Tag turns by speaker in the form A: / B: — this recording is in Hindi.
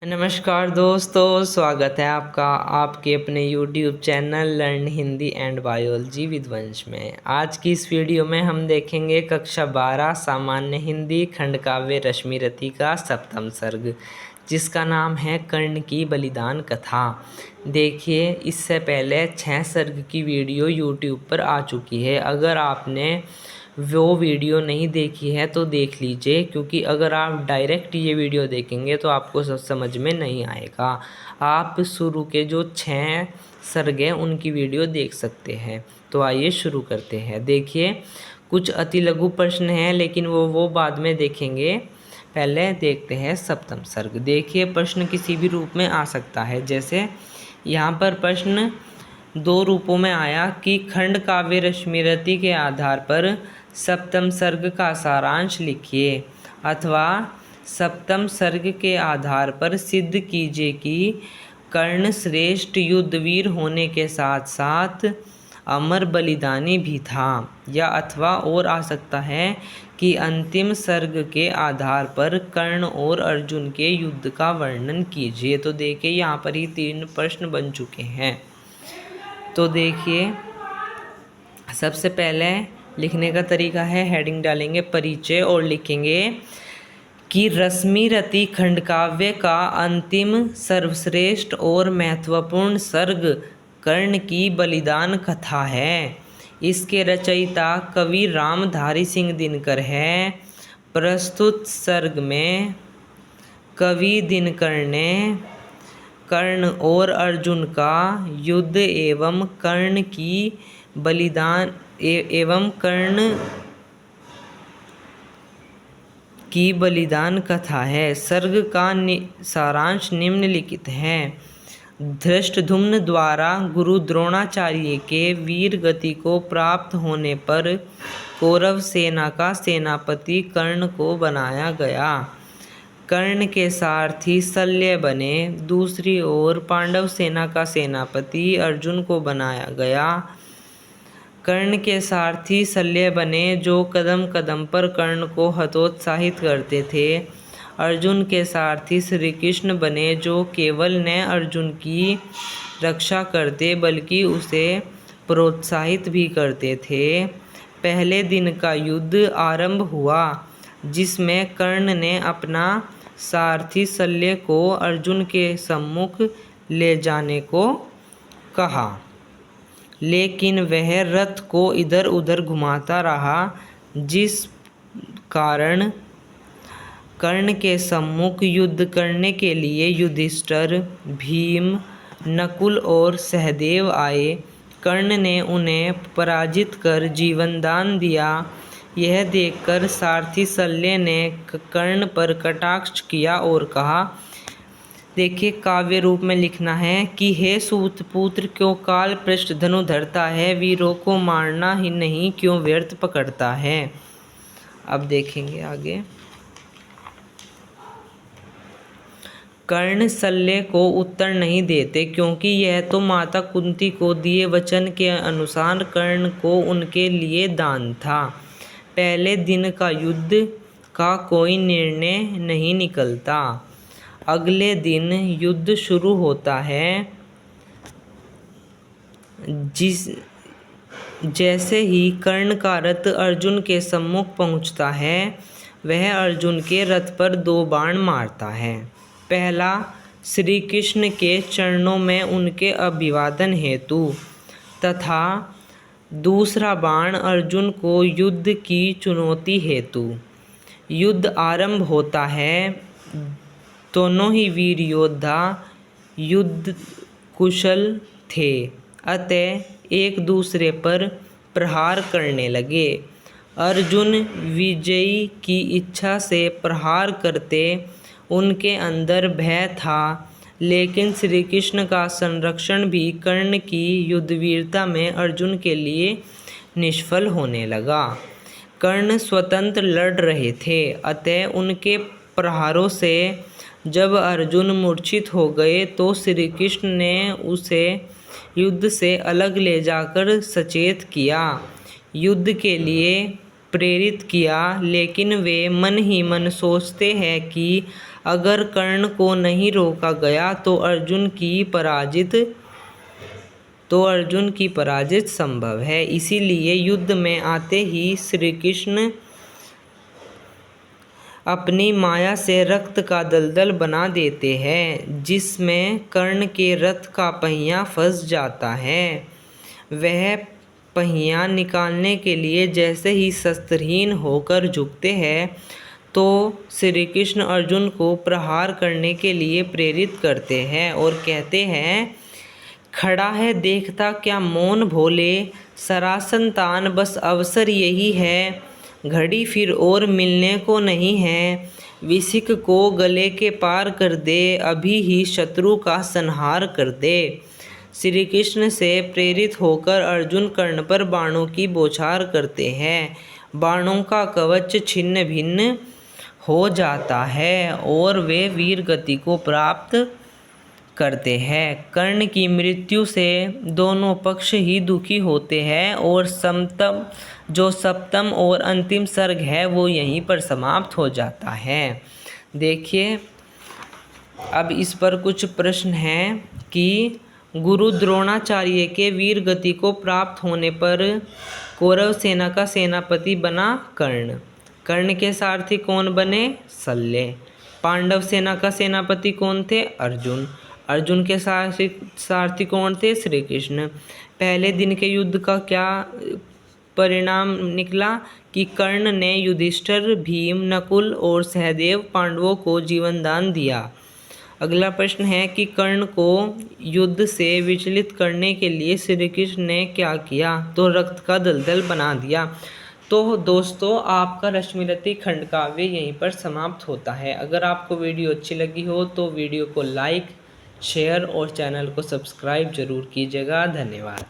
A: नमस्कार दोस्तों, स्वागत है आपका आपके अपने YouTube channel learn Hindi and biology with वंश में। आज की इस वीडियो में हम देखेंगे कक्षा 12 सामान्य हिंदी खंड काव्य रश्मिरथी का सप्तम सर्ग, जिसका नाम है कर्ण की बलिदान कथा। देखिए, इससे पहले 6 सर्ग की वीडियो YouTube पर आ चुकी है। अगर आपने वो वीडियो नहीं देखी है तो देख लीजिए, क्योंकि अगर आप डायरेक्ट ये वीडियो देखेंगे तो आपको सब समझ में नहीं आएगा। आप शुरू के जो 6 सर्ग हैं उनकी वीडियो देख सकते हैं। तो आइए शुरू करते हैं। देखिए, कुछ अति लघु प्रश्न हैं, लेकिन वो बाद में देखेंगे। पहले देखते हैं सप्तम सर्ग। देखिए, प्रश्न किसी भी रूप में आ सकता है। जैसे यहाँ पर प्रश्न 2 रूपों में आया कि खंड काव्य रश्मिरथी के आधार पर सप्तम सर्ग का सारांश लिखिए, अथवा सप्तम सर्ग के आधार पर सिद्ध कीजिए कि कर्ण श्रेष्ठ युद्धवीर होने के साथ साथ अमर बलिदानी भी था। या अथवा और आ सकता है कि अंतिम सर्ग के आधार पर कर्ण और अर्जुन के युद्ध का वर्णन कीजिए। तो देखिए, यहाँ पर ही 3 प्रश्न बन चुके हैं। तो देखिए, सबसे पहले लिखने का तरीका है, हेडिंग डालेंगे परिचय और लिखेंगे कि रश्मिरथी खंड काव्य का अंतिम सर्वश्रेष्ठ और महत्वपूर्ण सर्ग कर्ण की बलिदान कथा है। इसके रचयिता कवि रामधारी सिंह दिनकर है। प्रस्तुत सर्ग में कवि दिनकर ने कर्ण और अर्जुन का युद्ध एवं कर्ण की बलिदान कथा है। सर्ग का सारांश निम्नलिखित है। धृष्टद्युम्न द्वारा गुरु द्रोणाचार्य के वीर गति को प्राप्त होने पर कौरव सेना का सेनापति कर्ण को बनाया गया। कर्ण के सारथी शल्य बने। दूसरी ओर पांडव सेना का सेनापति अर्जुन को बनाया गया। कर्ण के सारथी शल्य बने, जो कदम कदम पर कर्ण को हतोत्साहित करते थे। अर्जुन के सारथी श्री कृष्ण बने, जो केवल न अर्जुन की रक्षा करते बल्कि उसे प्रोत्साहित भी करते थे। पहले दिन का युद्ध आरंभ हुआ, जिसमें कर्ण ने अपना सारथी शल्य को अर्जुन के सम्मुख ले जाने को कहा, लेकिन वह रथ को इधर उधर घुमाता रहा, जिस कारण कर्ण के सम्मुख युद्ध करने के लिए युधिष्ठिर, भीम, नकुल और सहदेव आए। कर्ण ने उन्हें पराजित कर जीवन दान दिया। यह देखकर सारथी शल्य ने कर्ण पर कटाक्ष किया और कहा, देखिए, काव्य रूप में लिखना है कि हे सूत पुत्र, क्यों काल पृष्ठ धनु धरता है? वीरों को मारना ही नहीं, क्यों व्यर्थ पकड़ता है? अब देखेंगे आगे। कर्ण शल्य को उत्तर नहीं देते, क्योंकि यह तो माता कुंती को दिए वचन के अनुसार कर्ण को उनके लिए दान था। पहले दिन का युद्ध का कोई निर्णय नहीं निकलता। अगले दिन युद्ध शुरू होता है। जैसे ही कर्ण का रथ अर्जुन के सम्मुख पहुंचता है, वह अर्जुन के रथ पर 2 बाण मारता है। पहला श्री कृष्ण के चरणों में उनके अभिवादन हेतु, तथा दूसरा बाण अर्जुन को युद्ध की चुनौती हेतु। युद्ध आरंभ होता है। दोनों ही वीर योद्धा युद्ध कुशल थे, अतः एक दूसरे पर प्रहार करने लगे। अर्जुन विजयी की इच्छा से प्रहार करते। उनके अंदर भय था, लेकिन श्री कृष्ण का संरक्षण भी कर्ण की युद्धवीरता में अर्जुन के लिए निष्फल होने लगा। कर्ण स्वतंत्र लड़ रहे थे, अतः उनके प्रहारों से जब अर्जुन मूर्छित हो गए तो श्री कृष्ण ने उसे युद्ध से अलग ले जाकर सचेत किया, युद्ध के लिए प्रेरित किया। लेकिन वे मन ही मन सोचते हैं कि अगर कर्ण को नहीं रोका गया तो अर्जुन की पराजित संभव है। इसीलिए युद्ध में आते ही श्री कृष्ण अपनी माया से रक्त का दलदल बना देते हैं, जिसमें कर्ण के रथ का पहिया फंस जाता है। वह पहिया निकालने के लिए जैसे ही शस्त्रहीन होकर झुकते हैं तो श्री कृष्ण अर्जुन को प्रहार करने के लिए प्रेरित करते हैं और कहते हैं, खड़ा है देखता क्या मौन भोले, सरासन तान बस अवसर यही है, घड़ी फिर और मिलने को नहीं है, विसिक को गले के पार कर दे, अभी ही शत्रु का संहार कर दे। श्री कृष्ण से प्रेरित होकर अर्जुन कर्ण पर बाणों की बौछार करते हैं। बाणों का कवच छिन्न भिन्न हो जाता है और वे वीर गति को प्राप्त करते हैं। कर्ण की मृत्यु से दोनों पक्ष ही दुखी होते हैं और सप्तम और अंतिम सर्ग है वो यहीं पर समाप्त हो जाता है। देखिए अब इस पर कुछ प्रश्न हैं कि गुरु द्रोणाचार्य के वीर गति को प्राप्त होने पर कौरव सेना का सेनापति बना कर्ण। कर्ण के सारथी कौन बने? शल्य। पांडव सेना का सेनापति कौन थे? अर्जुन। अर्जुन के सारथी कौन थे? श्री कृष्ण। पहले दिन के युद्ध का क्या परिणाम निकला कि कर्ण ने युधिष्ठिर, भीम, नकुल और सहदेव पांडवों को जीवन दान दिया। अगला प्रश्न है कि कर्ण को युद्ध से विचलित करने के लिए श्री कृष्ण ने क्या किया? तो रक्त का दलदल बना दिया। तो दोस्तों आपका रश्मिरथी खंड काव्य यहीं पर समाप्त होता है। अगर आपको वीडियो अच्छी लगी हो तो वीडियो को लाइक, शेयर और चैनल को सब्सक्राइब जरूर कीजिएगा। धन्यवाद।